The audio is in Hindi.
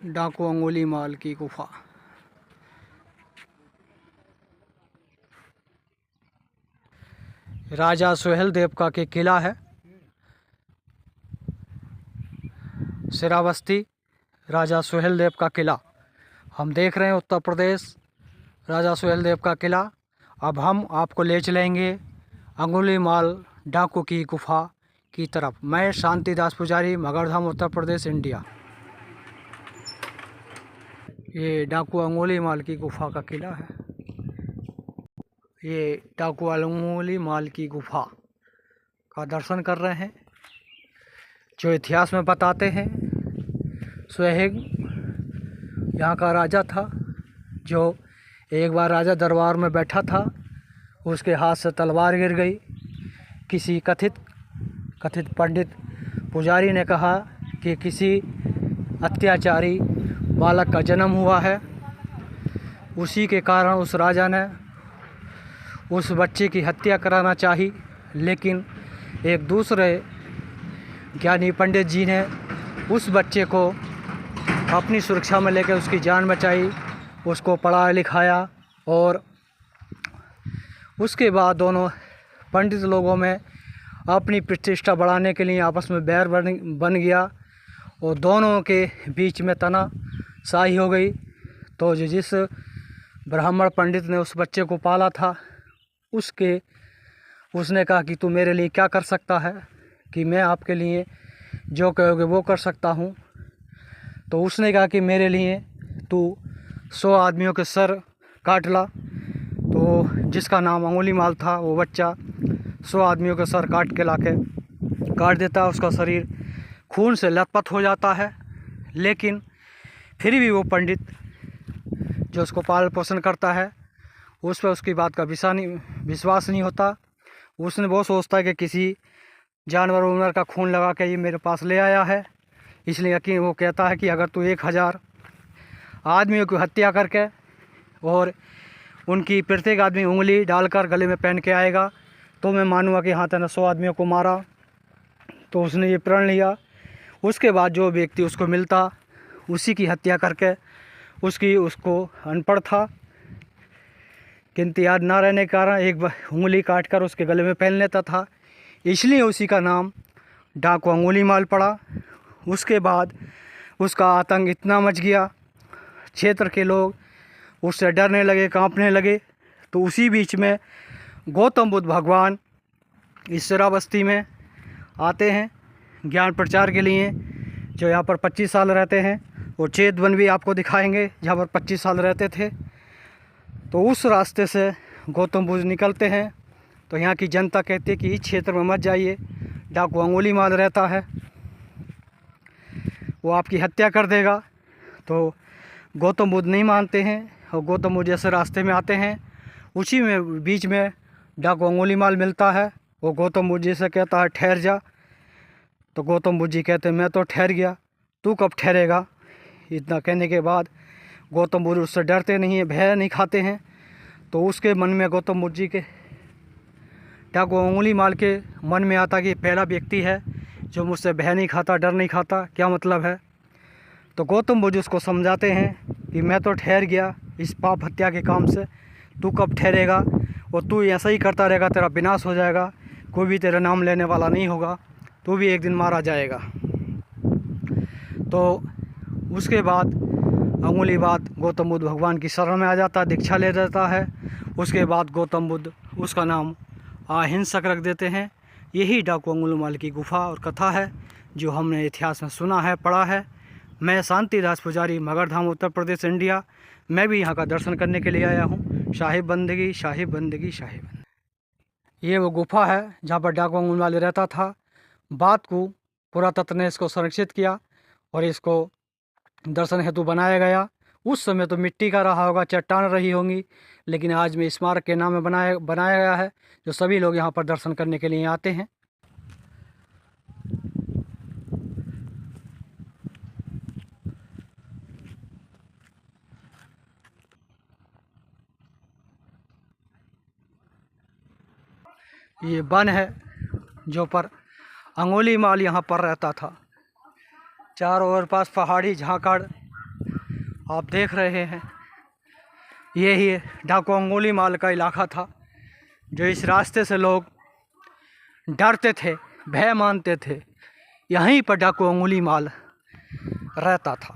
डाकू अंगुली माल की गुफा। राजा सुहेल देव का के किला है श्रावस्ती। राजा सुहेल देव का किला हम देख रहे हैं, उत्तर प्रदेश राजा सुहेल देव का किला। अब हम आपको ले चलेंगे अंगुली माल डाकू की गुफा की तरफ। मैं शांतिदास पुजारी, मगरधाम, उत्तर प्रदेश, इंडिया। ये डाकू अंगुली माल की गुफा का किला है। ये डाकू अंगुली माल की गुफा का दर्शन कर रहे हैं, जो इतिहास में बताते हैं। सुहेल यहाँ का राजा था, जो एक बार राजा दरबार में बैठा था, उसके हाथ से तलवार गिर गई। किसी कथित पंडित पुजारी ने कहा कि किसी अत्याचारी बालक का जन्म हुआ है। उसी के कारण उस राजा ने उस बच्चे की हत्या कराना चाही, लेकिन एक दूसरे ज्ञानी पंडित जी ने उस बच्चे को अपनी सुरक्षा में लेकर उसकी जान बचाई, उसको पढ़ाया लिखाया, और उसके बाद दोनों पंडित लोगों में अपनी प्रतिष्ठा बढ़ाने के लिए आपस में बैर बन गया और दोनों के बीच में तनाशाही हो गई। तो जिस ब्राह्मण पंडित ने उस बच्चे को पाला था, उसने कहा कि तू मेरे लिए क्या कर सकता है, कि मैं आपके लिए जो कहोगे वो कर सकता हूँ। तो उसने कहा कि मेरे लिए तू 100 आदमियों के सर काट ला। तो जिसका नाम अंगुली माल था, वो बच्चा 100 आदमियों के सर काट देता है। उसका शरीर खून से लथपथ हो जाता है, लेकिन फिर भी वो पंडित जो उसको पालन पोषण करता है, उस पर उसकी बात का विश्वास नहीं होता। उसने वो सोचता है कि किसी जानवर उनवर का खून लगा के ये मेरे पास ले आया है, इसलिए यकीन वो कहता है कि अगर तू 1000 आदमियों की हत्या करके और उनकी प्रत्येक आदमी उंगली डालकर गले में पहन के आएगा, तो मैं मानूंगा कि हाँ तूने 100 आदमियों को मारा। तो उसने ये प्रण लिया। उसके बाद जो व्यक्ति उसको मिलता, उसी की हत्या करके उसको अनपढ़ था, गिनती याद ना रहने के कारण एक उंगली काट कर उसके गले में पहन लेता था, इसलिए उसी का नाम डाकू अंगुली माल पड़ा। उसके बाद उसका आतंक इतना मच गया, क्षेत्र के लोग उससे डरने लगे, कांपने लगे। तो उसी बीच में गौतम बुद्ध भगवान इस श्रावस्ती में आते हैं ज्ञान प्रचार के लिए, जो यहाँ पर 25 साल रहते हैं। और चेतवन भी आपको दिखाएंगे जहाँ पर 25 साल रहते थे। तो उस रास्ते से गौतम बुद्ध निकलते हैं। तो यहाँ की जनता कहती है कि इस क्षेत्र में मत जाइए, डाकू अंगुली माल रहता है, वो आपकी हत्या कर देगा। तो गौतम बुद्ध नहीं मानते हैं, और गौतम बुद्ध जैसे रास्ते में आते हैं, उसी में बीच में डाकू अंगुली माल मिलता है। वो गौतम बुद्ध जी से कहता है ठहर जा। तो गौतम बुद्ध जी कहते हैं मैं तो ठहर गया, तू कब ठहरेगा। इतना कहने के बाद गौतम बुद्ध उससे डरते नहीं हैं, भय नहीं खाते हैं। तो उसके मन में गौतम बुद्ध जी के डाकू अंगुली माल के मन में आता कि पहला व्यक्ति है जो मुझसे भय नहीं खाता, डर नहीं खाता, क्या मतलब है। तो गौतम बुद्ध उसको समझाते हैं कि मैं तो ठहर गया इस पाप हत्या के काम से, तू कब ठहरेगा, और तू ऐसा ही करता रहेगा, तेरा विनाश हो जाएगा, कोई भी तेरा नाम लेने वाला नहीं होगा, तू भी एक दिन मारा जाएगा। तो उसके बाद अंगुली बात गौतम बुद्ध भगवान की शरण में आ जाता है, दीक्षा ले जाता है। उसके बाद गौतम बुद्ध उसका नाम अहिंसक रख देते हैं। यही डाकू अंगुली माल की गुफा और कथा है जो हमने इतिहास में सुना है, पढ़ा है। मैं शांतिदास पुजारी, मगरधाम, उत्तर प्रदेश, इंडिया। मैं भी यहाँ का दर्शन करने के लिए आया हूँ। शाही बंदगी, शाही बंदगी, शाही बंदगी। ये वो गुफा है जहाँ पर डाकू अंगुली माल रहता था। बात को पुरातत्व ने इसको संरक्षित किया और इसको दर्शन हेतु बनाया गया। उस समय तो मिट्टी का रहा होगा, चट्टान रही होंगी, लेकिन आज में स्मारक के नाम में बनाया गया है, जो सभी लोग यहाँ पर दर्शन करने के लिए आते हैं। ये वन है जो पर अंगुली माल यहाँ पर रहता था। चारों ओर पास पहाड़ी झाकड़ आप देख रहे हैं, यही डाकू अंगुली माल का इलाका था, जो इस रास्ते से लोग डरते थे, भय मानते थे। यहीं पर डाकू अंगुली माल रहता था।